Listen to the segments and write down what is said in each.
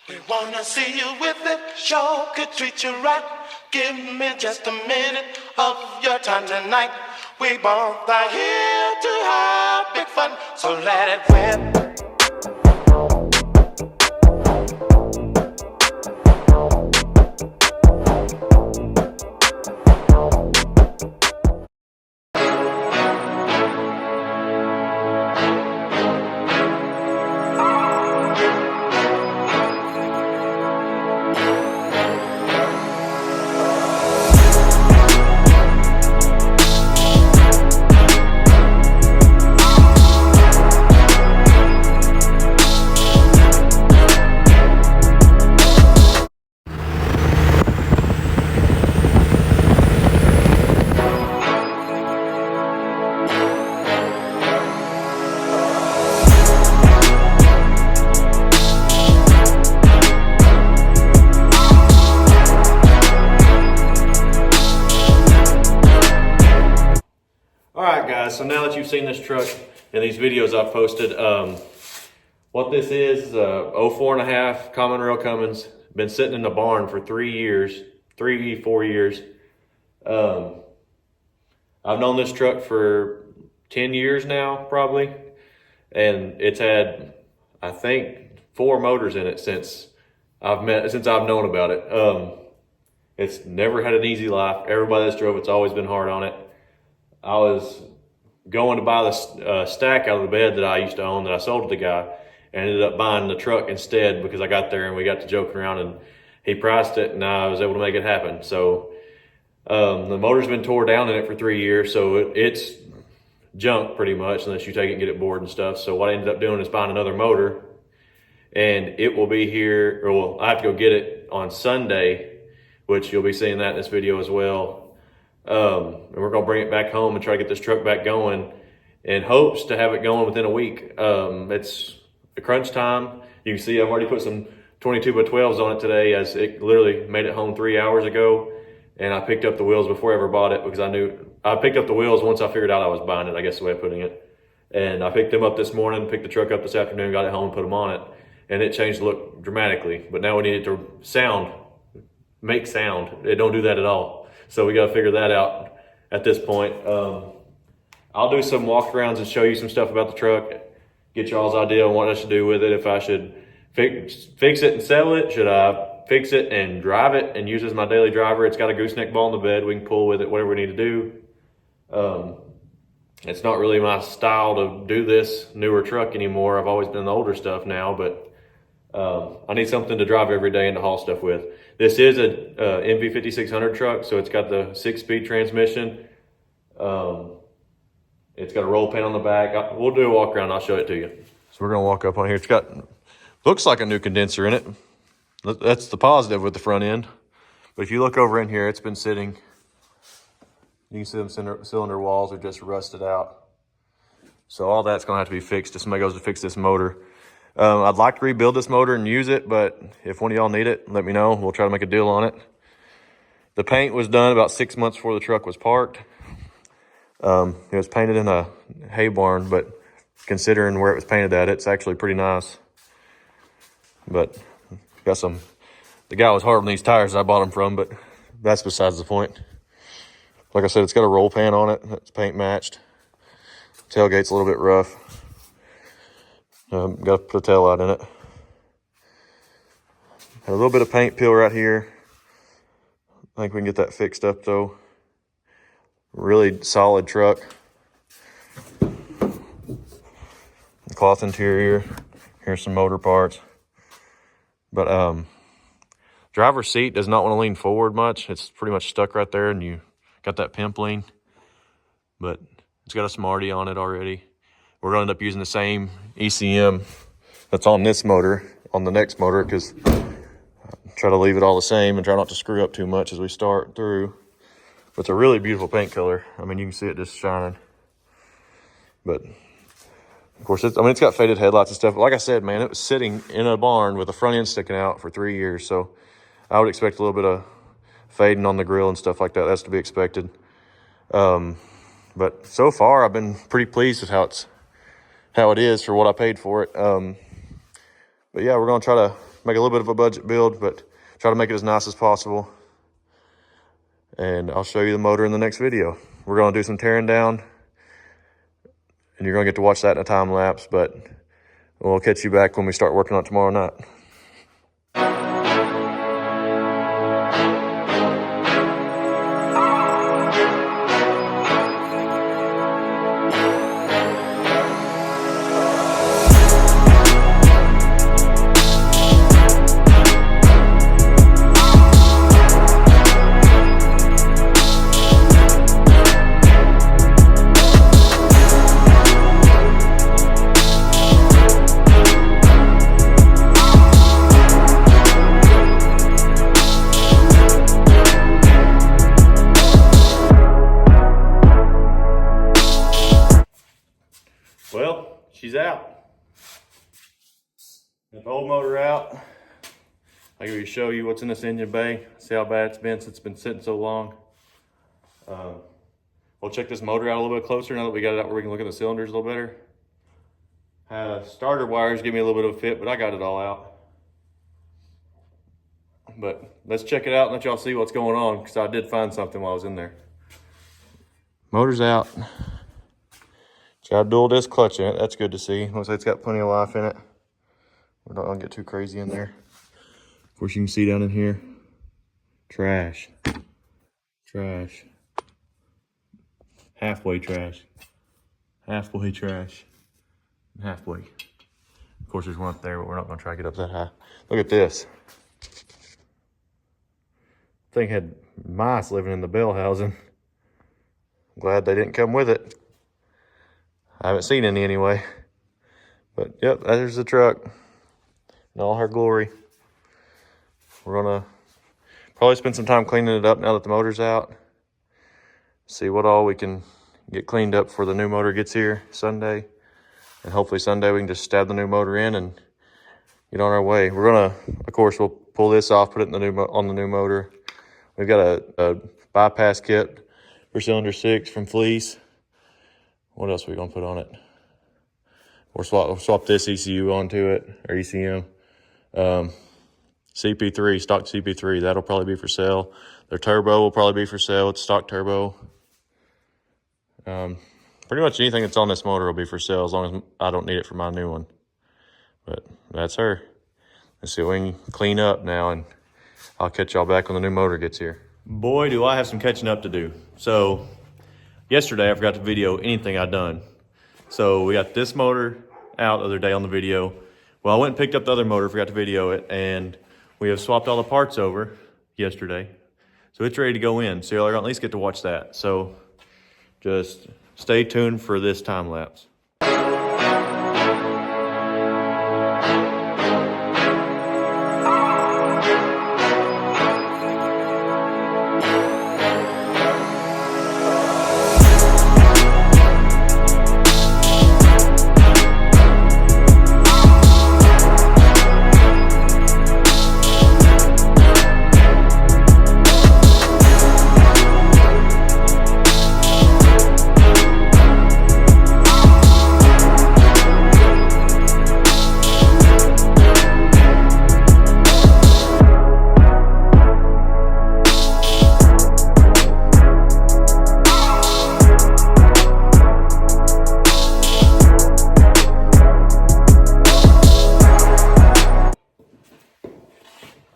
We wanna see you with it, sure could treat you right. Give me just a minute of your time tonight. We both are here to have big fun, so let it rip. Alright guys, so now that you've seen this truck and these videos I've posted, what this is 04.5 common rail Cummins. Been sitting in the barn for 4 years. I've known this truck for 10 years now, probably. And it's had, I think, 4 motors in it since I've known about it. It's never had an easy life. Everybody that's drove it's always been hard on it. I was going to buy the stack out of the bed that I used to own that I sold to the guy, and ended up buying the truck instead because I got there and we got to joking around and he priced it and I was able to make it happen. So the motor's been tore down in it for 3 years, so it's junk pretty much unless you take it and get it bored and stuff. So what I ended up doing is buying another motor, and it will be here, or well, I have to go get it on Sunday, which you'll be seeing that in this video as well. And we're gonna bring it back home and try to get this truck back going in hopes to have it going within a week. It's a crunch time. You can see I've already put some 22x12s on it today, as it literally made it home 3 hours ago. And I picked up the wheels before I ever bought it because I picked up the wheels once I figured out I was buying it, I guess the way of putting it. And I picked them up this morning, picked the truck up this afternoon, got it home, put them on it, and it changed the look dramatically. But now we need it to make sound. It don't do that at all. So we got to figure that out at this point. I'll do some walkarounds and show you some stuff about the truck, get y'all's idea on what I should do with it. If I should fix it and sell it, should I fix it and drive it and use it as my daily driver? It's got a gooseneck ball in the bed. We can pull with it, whatever we need to do. It's not really my style to do this newer truck anymore. I've always been in the older stuff now, but I need something to drive every day and to haul stuff with. This is a MV5600 truck, so it's got the 6-speed transmission. It's got a roll pan on the back. We'll do a walk around. I'll show it to you. So we're gonna walk up on here. It's got, looks like a new condenser in it. That's the positive with the front end. But if you look over in here, it's been sitting. You can see them cylinder walls are just rusted out. So all that's gonna have to be fixed if somebody goes to fix this motor. I'd like to rebuild this motor and use it, but if one of y'all need it, let me know. We'll try to make a deal on it. The paint was done about 6 months before the truck was parked. It was painted in a hay barn, but considering where it was painted at, it's actually pretty nice. But the guy was hard on these tires I bought them from, but that's besides the point. Like I said, it's got a roll pan on it. It's paint matched. Tailgate's a little bit rough. Got to put a tail light in it. Had a little bit of paint peel right here. I think we can get that fixed up though. Really solid truck. Cloth interior. Here's some motor parts. But driver's seat does not want to lean forward much. It's pretty much stuck right there, and you got that pimp lean. But it's got a Smarty on it already. We're going to end up using the same ECM that's on this motor, on the next motor, because try to leave it all the same and try not to screw up too much as we start through. But it's a really beautiful paint color. I mean, you can see it just shining. But of course, it's got faded headlights and stuff. But like I said, man, it was sitting in a barn with the front end sticking out for 3 years. So I would expect a little bit of fading on the grill and stuff like that. That's to be expected. But so far, I've been pretty pleased with how it is for what I paid for it. But yeah, we're gonna try to make a little bit of a budget build, but try to make it as nice as possible. And I'll show you the motor in the next video. We're gonna do some tearing down, and you're gonna get to watch that in a time lapse, but we'll catch you back when we start working on it tomorrow night. Well, she's out. Got the old motor out. I'm going to show you what's in this engine bay. See how bad it's been since it's been sitting so long. We'll check this motor out a little bit closer now that we got it out where we can look at the cylinders a little better. Starter wires give me a little bit of a fit, but I got it all out. But let's check it out and let y'all see what's going on, because I did find something while I was in there. Motor's out. Got a dual disc clutch in it. That's good to see. Looks like it's got plenty of life in it. We're not gonna get too crazy in there. Of course, you can see down in here, trash, trash, halfway trash, halfway trash, halfway. Of course, there's one up there, but we're not gonna try to get up that high. Look at this. Thing had mice living in the bell housing. Glad they didn't come with it. I haven't seen any anyway. But yep, there's the truck in all her glory. We're gonna probably spend some time cleaning it up now that the motor's out. See what all we can get cleaned up before the new motor gets here Sunday. And hopefully Sunday we can just stab the new motor in and get on our way. We're gonna, of course, we'll pull this off, put it in the on the new motor. We've got a bypass kit for cylinder 6 from Fleece. What else are we gonna put on it? We'll swap this ECU onto it, or ECM. CP3, stock CP3, that'll probably be for sale. Their turbo will probably be for sale. It's stock turbo. Pretty much anything that's on this motor will be for sale as long as I don't need it for my new one. But that's her. Let's see what we can clean up now, and I'll catch y'all back when the new motor gets here. Boy, do I have some catching up to do. So yesterday I forgot to video anything I'd done. So we got this motor out the other day on the video. Well, I went and picked up the other motor, forgot to video it, and we have swapped all the parts over yesterday. So it's ready to go in. So y'all are at least get to watch that. So just stay tuned for this time lapse.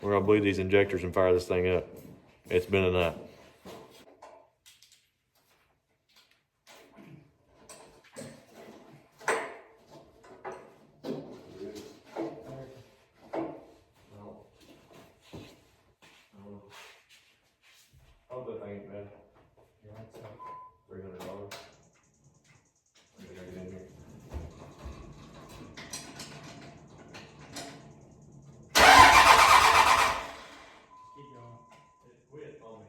We're gonna bleed these injectors and fire this thing up. It's been a night. Hope that thing ain't bad. $300. Maybe I get in here. Keep going. It quit on me.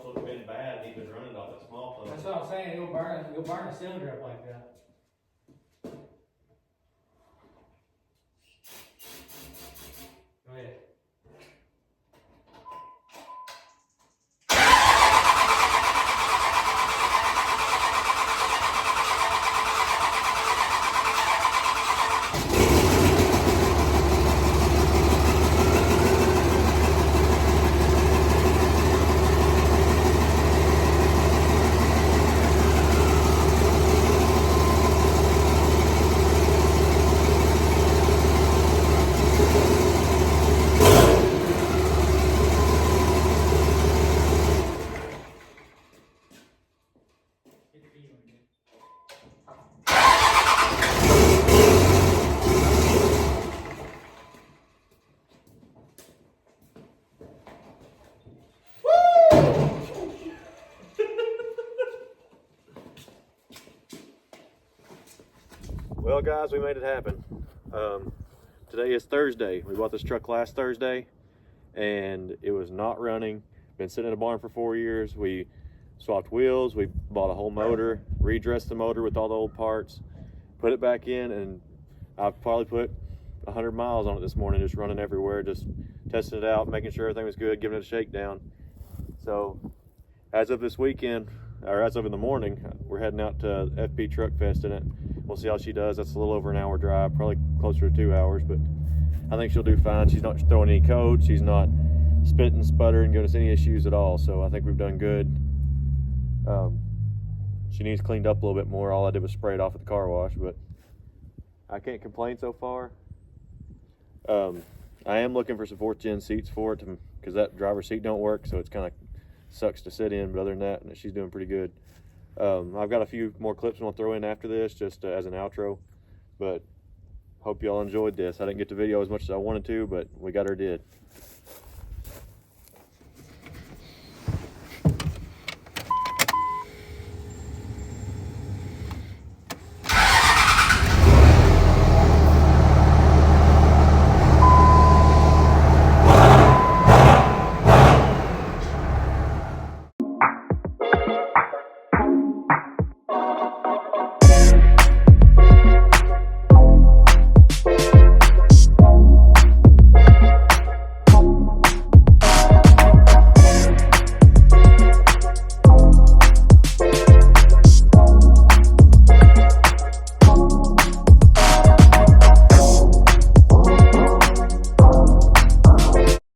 almost would have been bad even running off that small pump. That's what I'm saying. You'll burn a cylinder up like that. Go ahead. Well guys, we made it happen. Today is Thursday. We bought this truck last Thursday and it was not running. Been sitting in a barn for 4 years. We swapped wheels, we bought a whole motor, redressed the motor with all the old parts, put it back in, and I've probably put 100 miles on it this morning, just running everywhere, just testing it out, making sure everything was good, giving it a shakedown. So as of this weekend, or as of in the morning, we're heading out to FP Truck Fest in it. We'll see how she does. That's a little over an hour drive, probably closer to 2 hours, but I think she'll do fine. She's not throwing any code. She's not spitting, sputtering, giving us any issues at all. So I think we've done good. She needs cleaned up a little bit more. All I did was spray it off at the car wash, but I can't complain so far. I am looking for some 4th gen seats for it because that driver's seat don't work, so it's kind of sucks to sit in, but other than that, she's doing pretty good. I've got a few more clips I'm gonna throw in after this, just as an outro, but hope y'all enjoyed this. I didn't get to video as much as I wanted to, but we got her did.